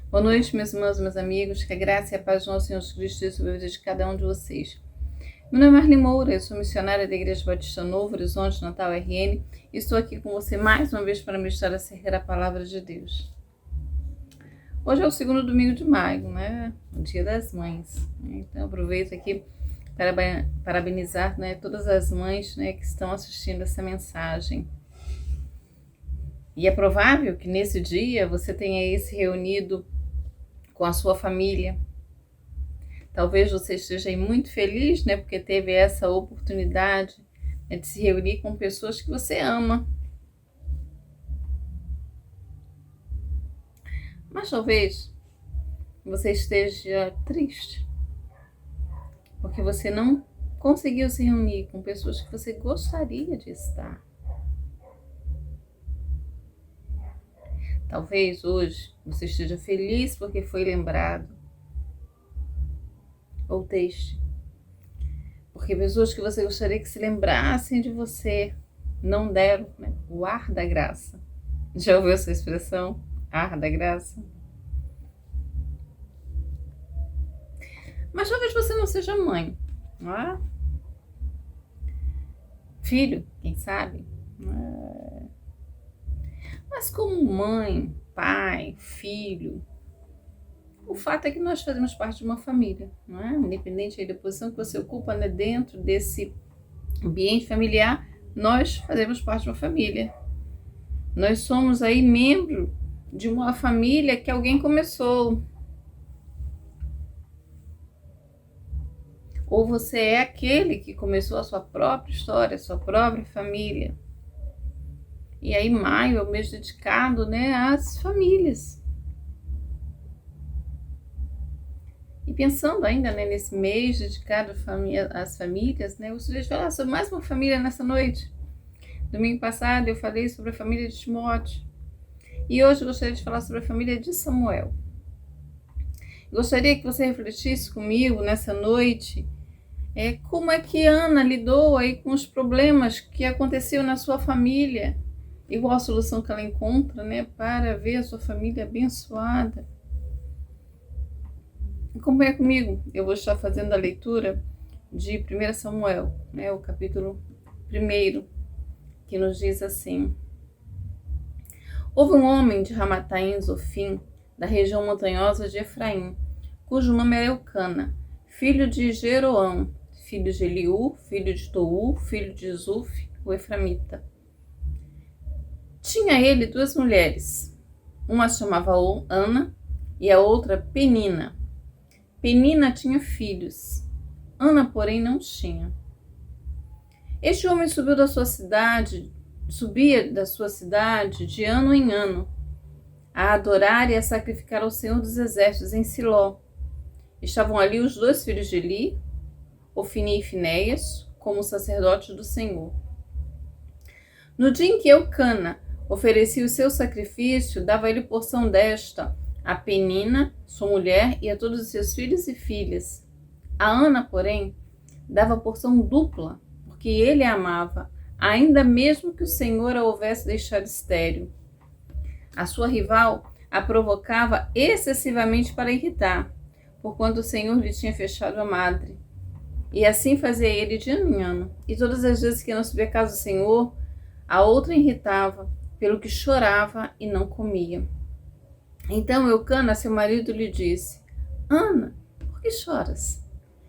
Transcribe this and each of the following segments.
Boa noite, meus irmãos, meus amigos, que a graça e a paz do nosso Senhor Jesus Cristo esteja sobre a vida de cada um de vocês. Meu nome é Marli Moura, eu sou missionária da Igreja Batista Novo Horizonte, Natal RN, e estou aqui com você mais uma vez para ministrar acerca da Palavra de Deus. Hoje é o segundo domingo de maio, né? O Dia das Mães. Então eu aproveito aqui para parabenizar, né, todas as mães, né, que estão assistindo essa mensagem. E é provável que nesse dia você tenha aí se reunido com a sua família. Talvez você esteja aí muito feliz, né, porque teve essa oportunidade, né, de se reunir com pessoas que você ama. Mas talvez você esteja triste, porque você não conseguiu se reunir com pessoas que você gostaria de estar. Talvez hoje você esteja feliz porque foi lembrado, ou triste, porque pessoas que você gostaria que se lembrassem de você não deram, né, o ar da graça. Já ouviu essa expressão? Ar da graça? Mas talvez você não seja mãe, não é? Filho, quem sabe? Mas como mãe, pai, filho, o fato é que nós fazemos parte de uma família, não é? Independente aí da posição que você ocupa, né, dentro desse ambiente familiar, nós fazemos parte de uma família. Nós somos aí membro de uma família que alguém começou. Ou você é aquele que começou a sua própria história, a sua própria família. E aí maio é o mês dedicado, né, às famílias. E pensando ainda, né, nesse mês dedicado às famílias, né, eu gostaria de falar sobre mais uma família nessa noite. Domingo passado eu falei sobre a família de Timóteo. E hoje eu gostaria de falar sobre a família de Samuel. Eu gostaria que você refletisse comigo nessa noite como é que Ana lidou aí com os problemas que aconteciam na sua família e qual a solução que ela encontra, né, para ver a sua família abençoada. Acompanha comigo, eu vou estar fazendo a leitura de 1 Samuel, né, o capítulo 1, que nos diz assim: Houve um homem de Ramataim Zofim, da região montanhosa de Efraim, cujo nome era Eucana, filho de Jeroão, filho de Eliú, filho de Tou, filho de Zuf, o Eframita. Tinha ele 2 mulheres, uma se chamava Ana e a outra Penina. Penina tinha filhos, Ana, porém, não tinha. Este homem subia da sua cidade de ano em ano, a adorar e a sacrificar ao Senhor dos Exércitos em Siló. Estavam ali os 2 filhos de Eli, Ofni e Finéias, como sacerdotes do Senhor. No dia em que Eucana oferecia o seu sacrifício, dava ele porção desta a Penina, sua mulher, e a todos os seus filhos e filhas. A Ana, porém, dava porção dupla, porque ele a amava, ainda mesmo que o Senhor a houvesse deixado estéril. A sua rival a provocava excessivamente para irritar, porquanto o Senhor lhe tinha fechado a madre. E assim fazia ele de ano em ano. E todas as vezes que não subia a casa do Senhor, a outra irritava, pelo que chorava e não comia. Então Eucana, seu marido, lhe disse: Ana, por que choras?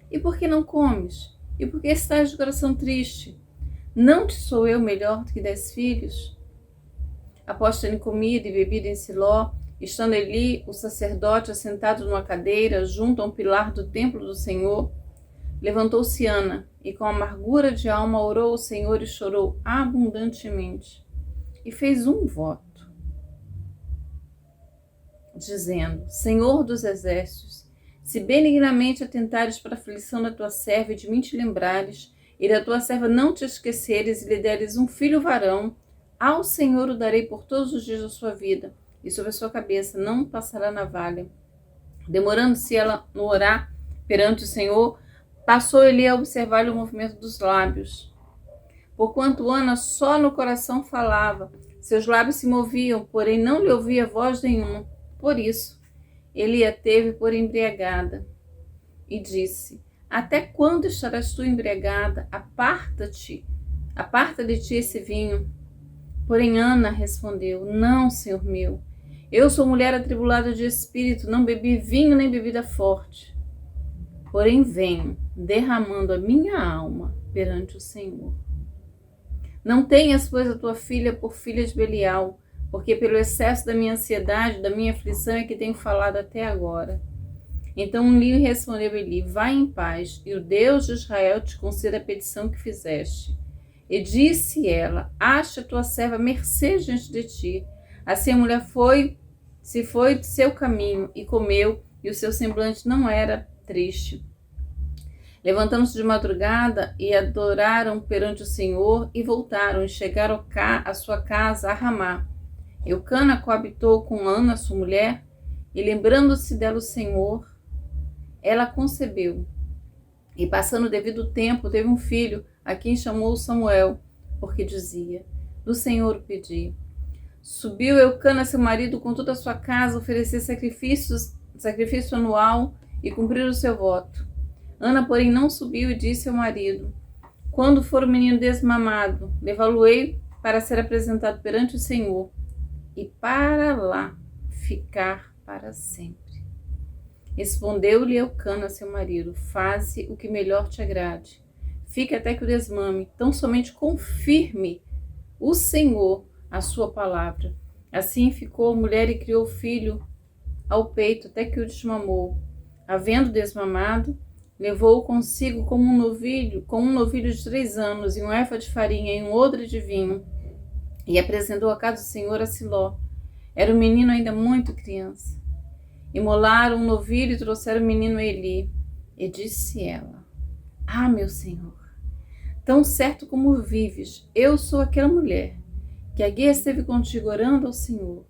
E por que não comes? E por que estás de coração triste? Não te sou eu melhor do que 10 filhos? Após terem comido e bebido em Siló, estando Eli, o sacerdote, assentado numa cadeira junto a um pilar do templo do Senhor, levantou-se Ana e com amargura de alma orou ao Senhor e chorou abundantemente. E fez um voto, dizendo: Senhor dos exércitos, se benignamente atentares para a aflição da tua serva e de mim te lembrares, e da tua serva não te esqueceres e lhe deres um filho varão, ao Senhor o darei por todos os dias da sua vida, e sobre a sua cabeça não passará navalha. Demorando-se ela no orar perante o Senhor, passou ele a observar-lhe o movimento dos lábios. Porquanto Ana só no coração falava, seus lábios se moviam, porém não lhe ouvia voz nenhuma. Por isso, ele a teve por embriagada e disse: até quando estarás tu embriagada? Aparta de ti esse vinho. Porém Ana respondeu: não, senhor meu, eu sou mulher atribulada de espírito, não bebi vinho nem bebida forte. Porém venho derramando a minha alma perante o Senhor. Não tenhas, pois, a tua filha por filha de Belial, porque pelo excesso da minha ansiedade, da minha aflição é que tenho falado até agora. Então lhe respondeu Eli: vai em paz, e o Deus de Israel te conceda a petição que fizeste. E disse ela: acha tua serva mercê diante de ti. Assim a mulher se foi de seu caminho e comeu, e o seu semblante não era triste. Levantando-se de madrugada e adoraram perante o Senhor e voltaram e chegaram à sua casa a Ramá. Eucana coabitou com Ana, sua mulher, e lembrando-se dela o Senhor, ela concebeu. E passando o devido tempo, teve um filho, a quem chamou Samuel, porque dizia: do Senhor o pedi. Subiu Eucana, seu marido, com toda a sua casa, oferecer sacrifício anual e cumprir o seu voto. Ana, porém, não subiu e disse ao marido: quando for o menino desmamado, levá-lo-ei para ser apresentado perante o Senhor, e para lá ficar para sempre. Respondeu-lhe Eucana, seu marido: faze o que melhor te agrade. Fique até que o desmame, tão somente confirme o Senhor a sua palavra. Assim ficou a mulher e criou o filho ao peito até que o desmamou. Havendo desmamado, levou-o consigo com um novilho de 3 anos, e um efa de farinha e um odre de vinho, e apresentou a casa do Senhor a Siló. Era o menino ainda muito criança. Imolaram um novilho e trouxeram o menino a Eli. E disse ela: ah, meu senhor, tão certo como vives, eu sou aquela mulher que aqui esteve contigo orando ao Senhor.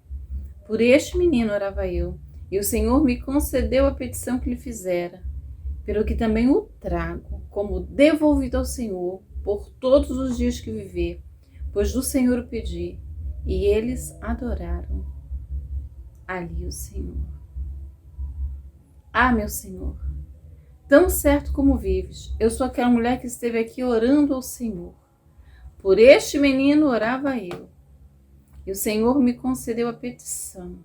Por este menino orava eu, e o Senhor me concedeu a petição que lhe fizera, pelo que também o trago como devolvido ao Senhor por todos os dias que viver, pois do Senhor o pedi. E eles adoraram ali o Senhor. Ah, meu Senhor, tão certo como vives, eu sou aquela mulher que esteve aqui orando ao Senhor. Por este menino orava eu, e o Senhor me concedeu a petição,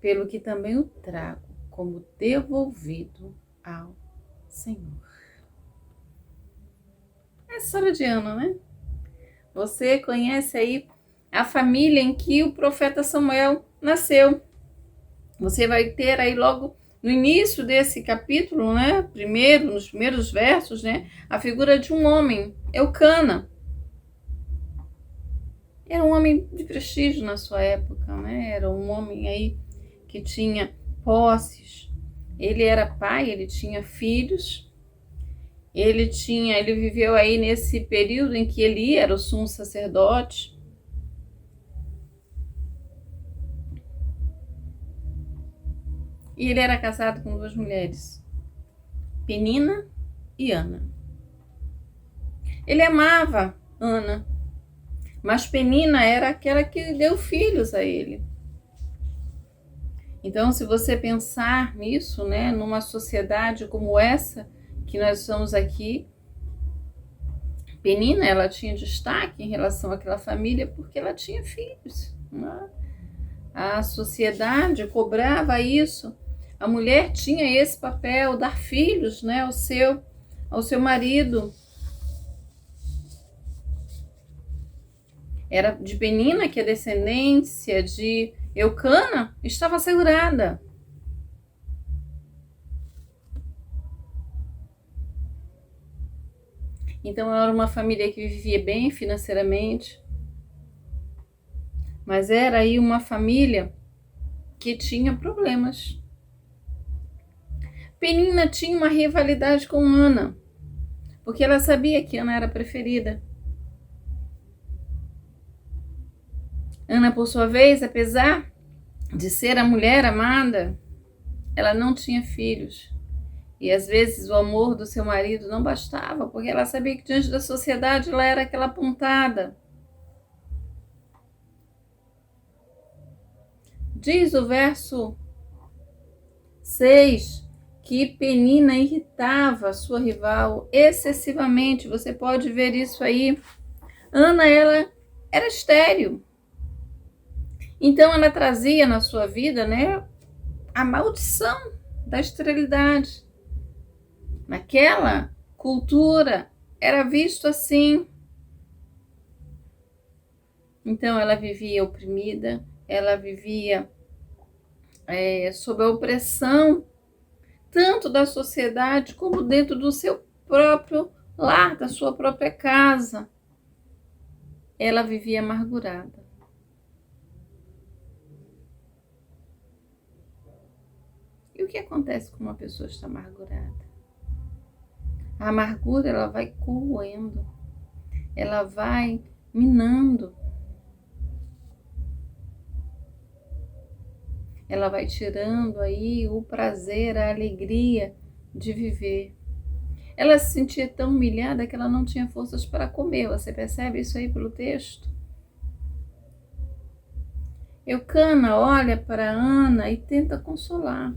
pelo que também o trago como devolvido ao Senhor. É a história de Ana, né? Você conhece aí a família em que o profeta Samuel nasceu. Você vai ter aí logo no início desse capítulo, né? Nos primeiros versos, né? A figura de um homem, Eucana. Era um homem de prestígio na sua época, né? Era um homem aí que tinha posses. Ele era pai, ele tinha filhos. Ele viveu aí nesse período em que Eli era o sumo sacerdote. E ele era casado com 2 mulheres, Penina e Ana. Ele amava Ana, mas Penina era aquela que deu filhos a ele. Então, se você pensar nisso, né, numa sociedade como essa que nós estamos aqui, Penina, ela tinha destaque em relação àquela família porque ela tinha filhos, né? A sociedade cobrava isso. A mulher tinha esse papel, dar filhos, né, ao seu marido. Era de Penina que a descendência de Eucana estava assegurada. Então era uma família que vivia bem financeiramente, mas era aí uma família que tinha problemas. Penina tinha uma rivalidade com Ana, porque ela sabia que Ana era a preferida. Ana, por sua vez, apesar de ser a mulher amada, ela não tinha filhos. E às vezes o amor do seu marido não bastava, porque ela sabia que diante da sociedade ela era aquela apontada. Diz o verso 6 que Penina irritava sua rival excessivamente. Você pode ver isso aí. Ana, ela era estéril. Então ela trazia na sua vida, né, a maldição da esterilidade. Naquela cultura era visto assim. Então ela vivia oprimida, ela vivia sob a opressão tanto da sociedade como dentro do seu próprio lar, da sua própria casa. Ela vivia amargurada. E o que acontece quando uma pessoa está amargurada? A amargura, ela vai corroendo, ela vai minando, ela vai tirando aí o prazer, a alegria de viver. Ela se sentia tão humilhada que ela não tinha forças para comer. Você percebe isso aí pelo texto? Eucana olha para Ana e tenta consolar.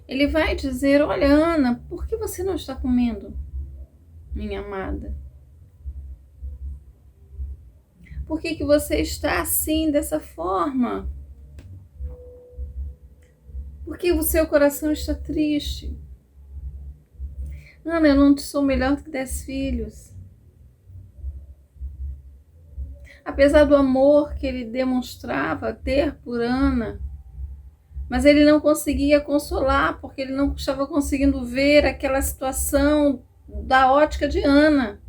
Ele vai dizer: olha, Ana, por que você não está comendo, minha amada? Por que você está assim, dessa forma? Por que o seu coração está triste? Ana, eu não te sou melhor do que 10 filhos. Apesar do amor que ele demonstrava ter por Ana, mas ele não conseguia consolar, porque ele não estava conseguindo ver aquela situação da ótica de Ana.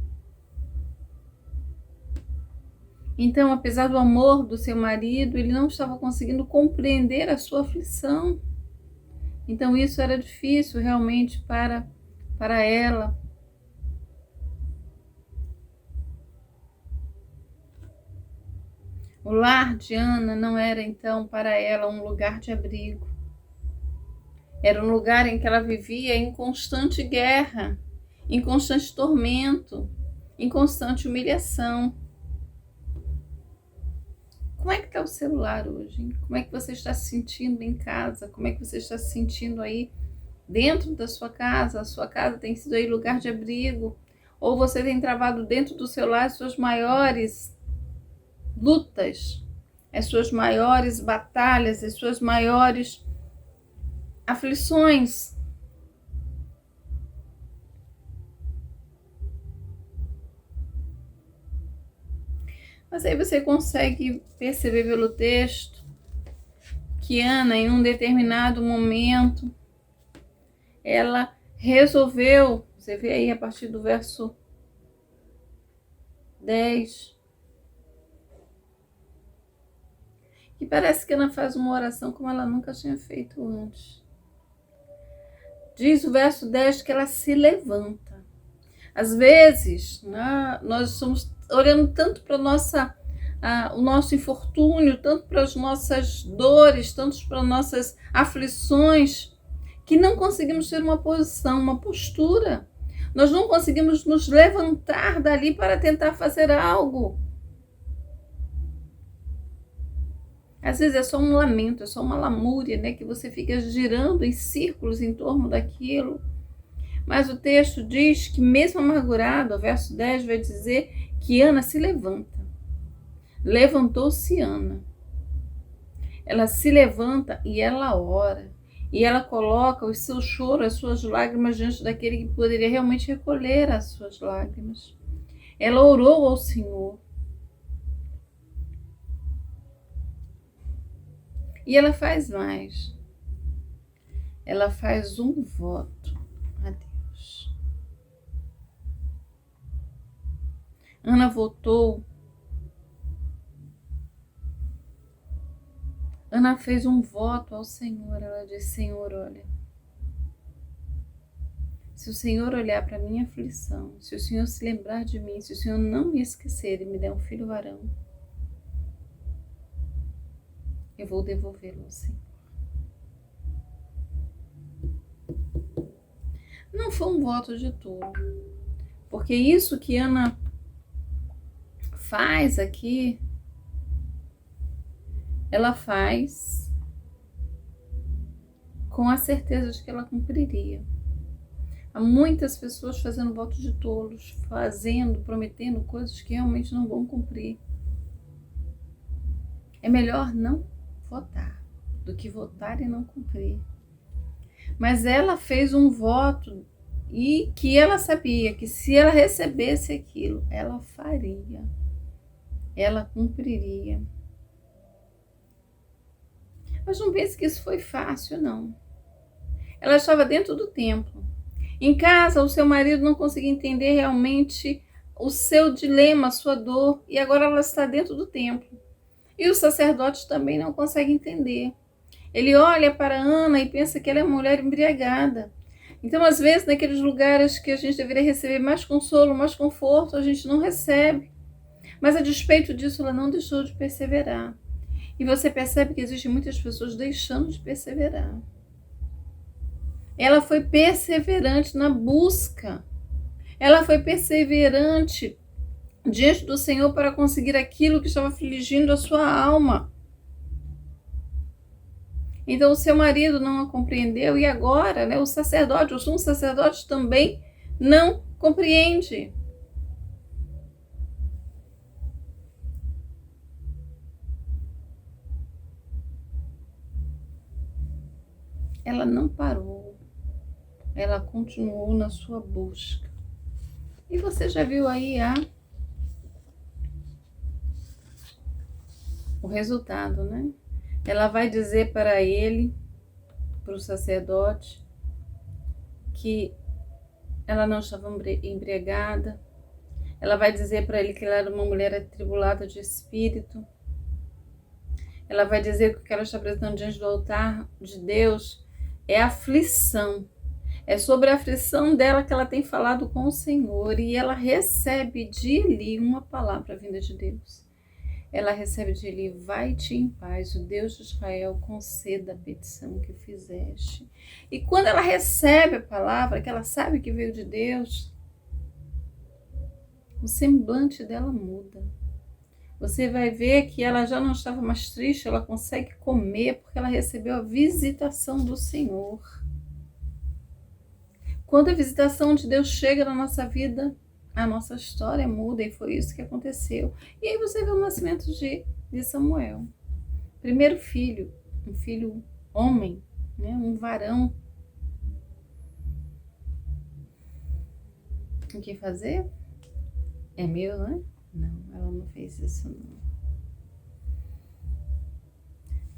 Então, apesar do amor do seu marido, ele não estava conseguindo compreender a sua aflição. Então, isso era difícil realmente para ela. O lar de Ana não era, então, para ela um lugar de abrigo. Era um lugar em que ela vivia em constante guerra, em constante tormento, em constante humilhação. Como é que está o celular hoje? Como é que você está se sentindo em casa? Como é que você está se sentindo aí dentro da sua casa? A sua casa tem sido aí lugar de abrigo? Ou você tem travado dentro do seu lar as suas maiores lutas, as suas maiores batalhas, as suas maiores aflições? Mas aí você consegue perceber pelo texto que Ana, em um determinado momento, ela resolveu, você vê aí a partir do verso 10, que parece que Ana faz uma oração como ela nunca tinha feito antes. Diz o verso 10 que ela se levanta. Às vezes, né, nós estamos olhando tanto para o nosso infortúnio, tanto para as nossas dores, tanto para as nossas aflições, que não conseguimos ter uma posição, uma postura. Nós não conseguimos nos levantar dali para tentar fazer algo. Às vezes é só um lamento, é só uma lamúria, né, que você fica girando em círculos em torno daquilo. Mas o texto diz que mesmo amargurado, o verso 10 vai dizer que Ana se levanta. Levantou-se Ana. Ela se levanta e ela ora. E ela coloca o seu choro, as suas lágrimas diante daquele que poderia realmente recolher as suas lágrimas. Ela orou ao Senhor. E ela faz mais. Ela faz um voto a Deus. Ana votou. Ana fez um voto ao Senhor. Ela disse: Senhor, olha, se o Senhor olhar para a minha aflição, se o Senhor se lembrar de mim, se o Senhor não me esquecer e me der um filho varão, eu vou devolvê-lo ao Senhor. Não foi um voto de tolo, porque isso que Ana faz aqui ela faz com a certeza de que ela cumpriria. Há muitas pessoas fazendo votos de tolos, prometendo coisas que realmente não vão cumprir. É melhor não votar do que votar e não cumprir. Mas ela fez um voto e que ela sabia que se ela recebesse aquilo, ela faria, ela cumpriria. Mas não pense que isso foi fácil, não. Ela estava dentro do templo. Em casa, o seu marido não conseguia entender realmente o seu dilema, a sua dor, e agora ela está dentro do templo. E o sacerdote também não consegue entender. Ele olha para Ana e pensa que ela é uma mulher embriagada. Então, às vezes, naqueles lugares que a gente deveria receber mais consolo, mais conforto, a gente não recebe. Mas a despeito disso, ela não deixou de perseverar. E você percebe que existem muitas pessoas deixando de perseverar. Ela foi perseverante na busca. Ela foi perseverante diante do Senhor para conseguir aquilo que estava afligindo a sua alma. Então, o seu marido não a compreendeu e agora, o sacerdote, o sumo sacerdote também não compreende. Ela não parou, ela continuou na sua busca. E você já viu aí o resultado, né? Ela vai dizer para ele, para o sacerdote, que ela não estava embriagada. Ela vai dizer para ele que ela era uma mulher atribulada de espírito. Ela vai dizer que o que ela está apresentando diante do altar de Deus é aflição. É sobre a aflição dela que ela tem falado com o Senhor. E ela recebe de Eli uma palavra vinda de Deus. Ela recebe de Eli: vai-te em paz, o Deus de Israel conceda a petição que fizeste. E quando ela recebe a palavra, que ela sabe que veio de Deus, o semblante dela muda. Você vai ver que ela já não estava mais triste, ela consegue comer porque ela recebeu a visitação do Senhor. Quando a visitação de Deus chega na nossa vida, a nossa história muda, e foi isso que aconteceu. E aí você vê o nascimento de Samuel. Primeiro filho, um filho homem, um varão. O que fazer? É meu, né? Não, ela não fez isso, não.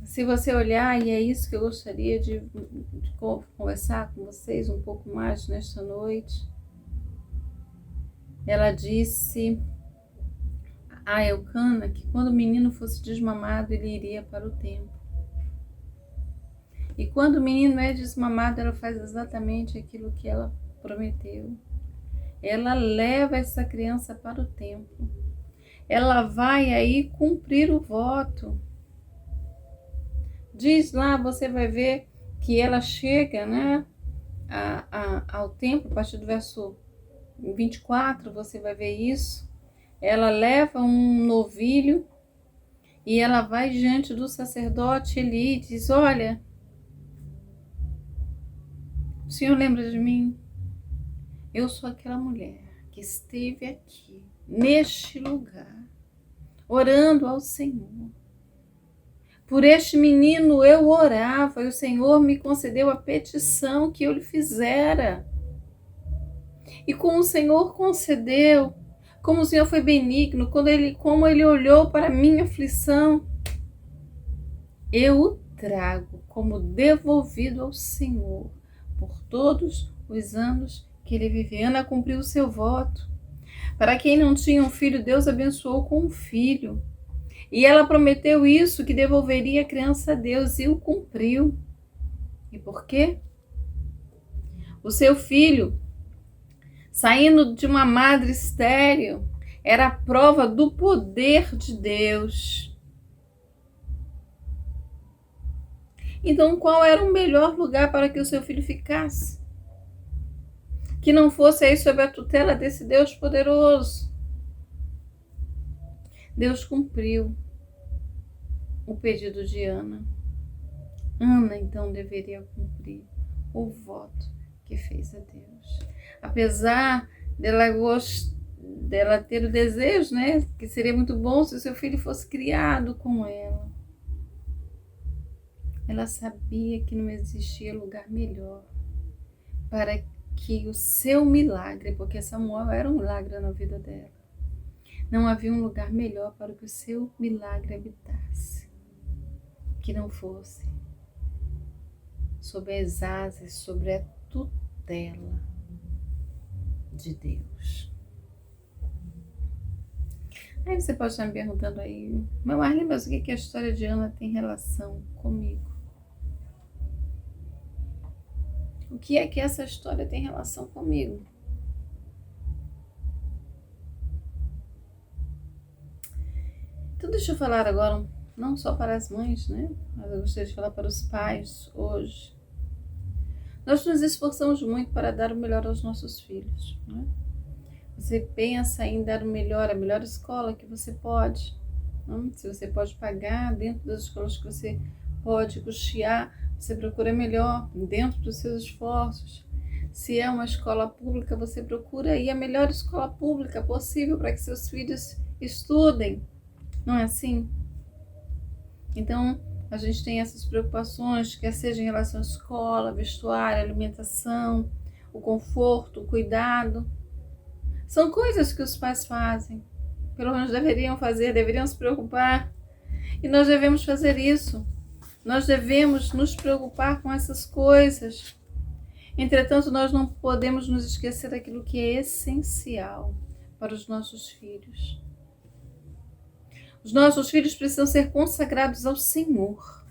Se você olhar, e é isso que eu gostaria de conversar com vocês um pouco mais nesta noite. Ela disse a Elcana que quando o menino fosse desmamado, ele iria para o templo. E quando o menino é desmamado, ela faz exatamente aquilo que ela prometeu. Ela leva essa criança para o templo. Ela vai aí cumprir o voto. Diz lá, você vai ver que ela chega, ao templo, a partir do verso 24, você vai ver isso. Ela leva um novilho e ela vai diante do sacerdote Eli e diz: olha, o Senhor lembra de mim? Eu sou aquela mulher que esteve aqui, neste lugar, orando ao Senhor. Por este menino eu orava e o Senhor me concedeu a petição que eu lhe fizera. E como o Senhor concedeu, como o Senhor foi benigno, como ele olhou para a minha aflição, eu o trago como devolvido ao Senhor por todos os anos que ele viveu. Ana cumpriu o seu voto. Para quem não tinha um filho, Deus abençoou com um filho. E ela prometeu isso, que devolveria a criança a Deus, e o cumpriu. E por quê? O seu filho, saindo de uma madre estéril, era a prova do poder de Deus. Então, qual era o melhor lugar para que o seu filho ficasse? Que não fosse aí sob a tutela desse Deus poderoso. Deus cumpriu. o pedido de Ana. Ana, então, deveria cumprir o voto que fez a Deus. Apesar dela ter o desejo, né, que seria muito bom se o seu filho fosse criado com ela. Ela sabia que não existia lugar melhor para que o seu milagre, porque Samuel era um milagre na vida dela, não havia um lugar melhor para que o seu milagre habitasse, que não fosse sob as asas, sobre a tutela de Deus. Aí você pode estar me perguntando aí, Marli, mas o que a história de Ana tem relação comigo? O que é que essa história tem relação comigo? Então deixa eu falar agora, não só para as mães, né? Mas eu gostaria de falar para os pais hoje. Nós nos esforçamos muito para dar o melhor aos nossos filhos, né? Você pensa em dar o melhor, a melhor escola que você pode. Não? Se você pode pagar dentro das escolas que você pode custear, você procura melhor dentro dos seus esforços. Se é uma escola pública, você procura ir a melhor escola pública possível para que seus filhos estudem. Não é assim? Então, a gente tem essas preocupações, quer seja em relação à escola, vestuário, alimentação, o conforto, o cuidado. São coisas que os pais fazem, pelo menos deveriam fazer, deveriam se preocupar. E nós devemos fazer isso. Nós devemos nos preocupar com essas coisas. Entretanto, nós não podemos nos esquecer daquilo que é essencial para os nossos filhos. Os nossos filhos precisam ser consagrados ao Senhor.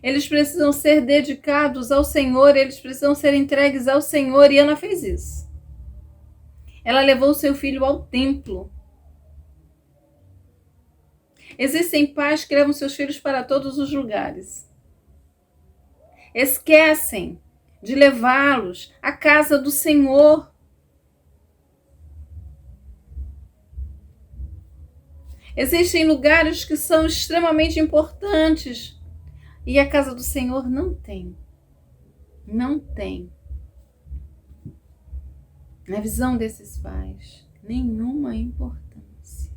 Eles precisam ser dedicados ao Senhor, eles precisam ser entregues ao Senhor, e Ana fez isso. Ela levou seu filho ao templo. Existem pais que levam seus filhos para todos os lugares. Esquecem de levá-los à casa do Senhor. Existem lugares que são extremamente importantes e a casa do Senhor não tem. Não tem. Na visão desses pais, nenhuma importância.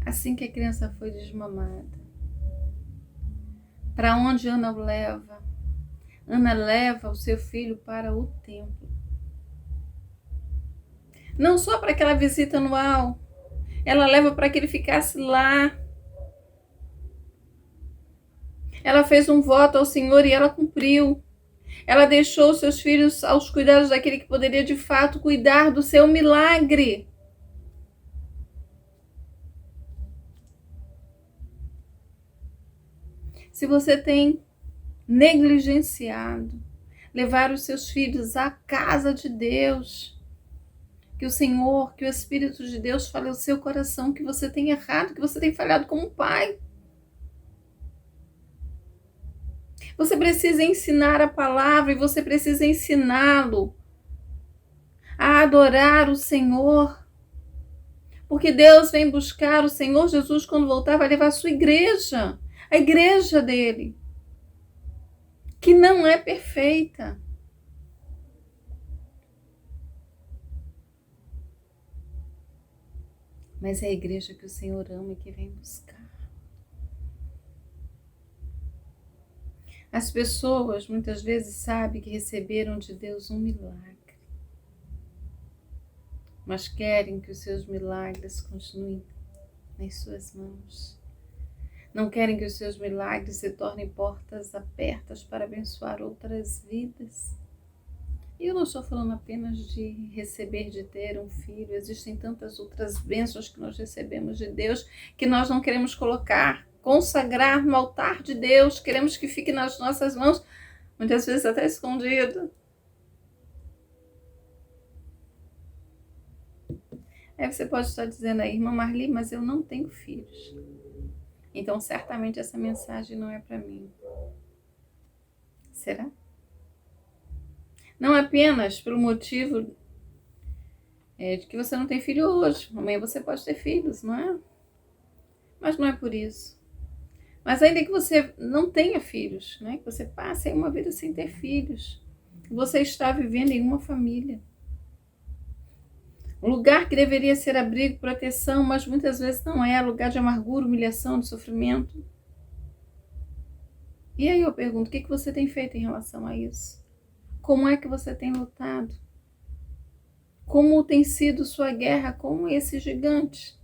Assim que a criança foi desmamada, para onde Ana o leva? Ana leva o seu filho para o templo. Não só para aquela visita anual, ela leva para que ele ficasse lá. Ela fez um voto ao Senhor e ela cumpriu. Ela deixou seus filhos aos cuidados daquele que poderia de fato cuidar do seu milagre. Se você tem negligenciado levar os seus filhos à casa de Deus, que o Senhor, que o Espírito de Deus fale ao seu coração que você tem errado, que você tem falhado como pai. Você precisa ensinar a palavra e você precisa ensiná-lo a adorar o Senhor. Porque Deus vem buscar o Senhor Jesus quando voltar, vai levar a sua igreja, a igreja dele, que não é perfeita. Mas é a igreja que o Senhor ama e que vem buscar. As pessoas muitas vezes sabem que receberam de Deus um milagre, mas querem que os seus milagres continuem nas suas mãos. Não querem que os seus milagres se tornem portas abertas para abençoar outras vidas. E eu não estou falando apenas de receber, de ter um filho. Existem tantas outras bênçãos que nós recebemos de Deus que nós não queremos consagrar no altar de Deus. Queremos que fique nas nossas mãos, muitas vezes até escondido. Aí você pode estar dizendo aí, irmã Marli, mas eu não tenho filhos. Então, certamente essa mensagem não é para mim. Será? Não apenas pelo motivo de que você não tem filho hoje. Amanhã você pode ter filhos, não é? Mas não é por isso. Mas ainda que você não tenha filhos, né? Que você passe uma vida sem ter filhos, você está vivendo em uma família. Um lugar que deveria ser abrigo, proteção, mas muitas vezes não é. Lugar de amargura, humilhação, de sofrimento. E aí eu pergunto, o que você tem feito em relação a isso? Como é que você tem lutado? Como tem sido sua guerra com esse gigante?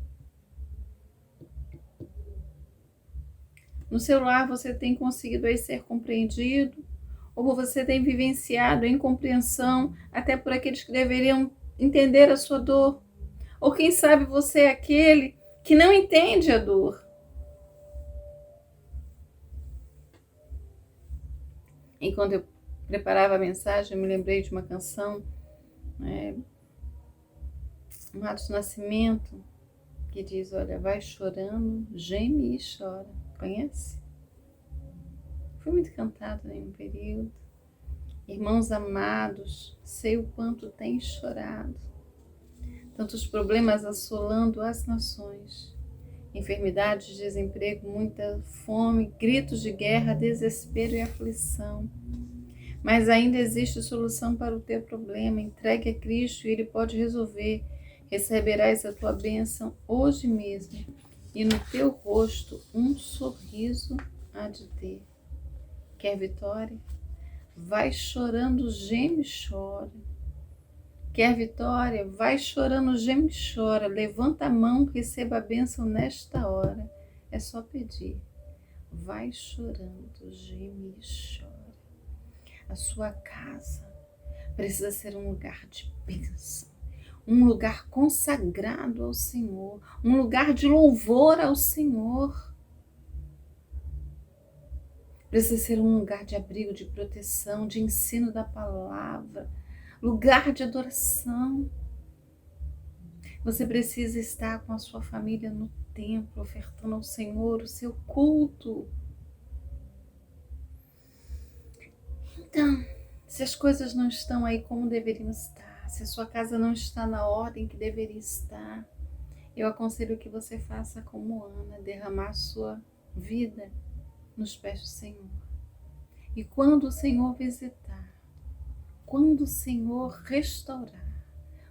No seu lar você tem conseguido aí ser compreendido? Ou você tem vivenciado a incompreensão até por aqueles que deveriam entender a sua dor? Ou quem sabe você é aquele que não entende a dor? Enquanto eu preparava a mensagem, eu me lembrei de uma canção, Matos Nascimento, que diz, olha, vai chorando, geme e chora. Conhece? Foi muito cantado em um período. Irmãos amados, sei o quanto tens chorado. Tantos problemas assolando as nações. Enfermidades, desemprego, muita fome, gritos de guerra, desespero e aflição. Mas ainda existe solução para o teu problema. Entregue a Cristo e Ele pode resolver. Receberás a tua bênção hoje mesmo. E no teu rosto um sorriso há de ter. Quer vitória? Vai chorando, geme e chora. Quer vitória? Vai chorando, geme e chora. Levanta a mão, receba a bênção nesta hora. É só pedir. Vai chorando, geme e chora. A sua casa precisa ser um lugar de bênção, um lugar consagrado ao Senhor, um lugar de louvor ao Senhor. Precisa ser um lugar de abrigo, de proteção, de ensino da palavra, lugar de adoração. Você precisa estar com a sua família no templo, ofertando ao Senhor o seu culto. Então, se as coisas não estão aí como deveriam estar, se a sua casa não está na ordem que deveria estar, eu aconselho que você faça como Ana, derramar sua vida nos pés do Senhor. E quando o Senhor visitar, quando o Senhor restaurar,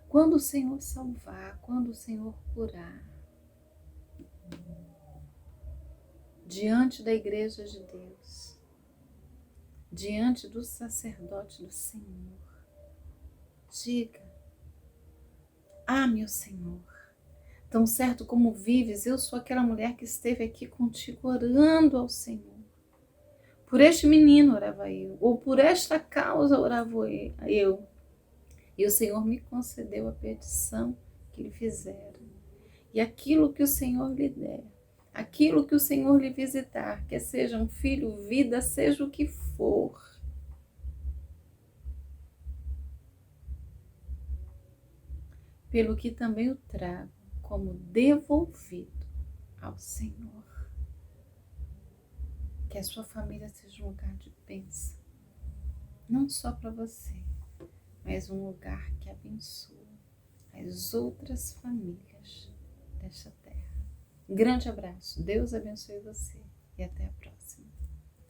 quando o Senhor salvar, quando o Senhor curar, diante da igreja de Deus, diante do sacerdote do Senhor, diga, meu Senhor, tão certo como vives, eu sou aquela mulher que esteve aqui contigo orando ao Senhor. Por este menino orava eu, ou por esta causa orava eu. E o Senhor me concedeu a petição que lhe fizeram. E aquilo que o Senhor lhe der, aquilo que o Senhor lhe visitar, quer seja um filho, vida, seja o que for, pelo que também o trago como devolvido ao Senhor. Que a sua família seja um lugar de bênção, não só para você, mas um lugar que abençoa as outras famílias desta terra. Grande abraço, Deus abençoe você e até a próxima.